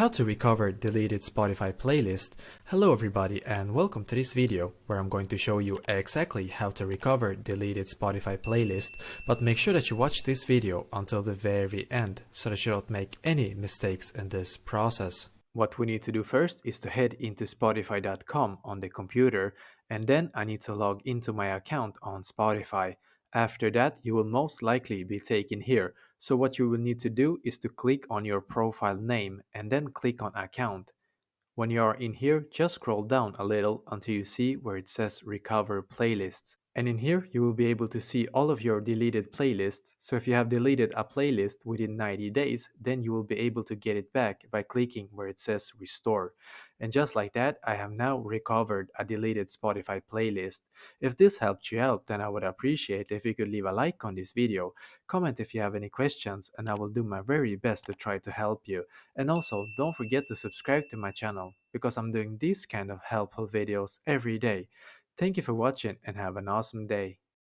How to recover deleted Spotify playlist. Hello everybody and welcome to this video where I'm going to show you exactly how to recover deleted Spotify playlist, but make sure that you watch this video until the very end so that you don't make any mistakes in this process. What we need to do first is to head into spotify.com on the computer, and then I need to log into my account on Spotify. After that, you will most likely be taken here. So what you will need to do is to click on your profile name and then click on account. When you are in here, just scroll down a little until you see where it says recover playlists. And in here, you will be able to see all of your deleted playlists. So if you have deleted a playlist within 90 days, then you will be able to get it back by clicking where it says restore. And just like that, I have now recovered a deleted Spotify playlist. If this helped you out, then I would appreciate if you could leave a like on this video, comment if you have any questions, and I will do my very best to try to help you. And also, don't forget to subscribe to my channel because I'm doing these kind of helpful videos every day. Thank you for watching and have an awesome day.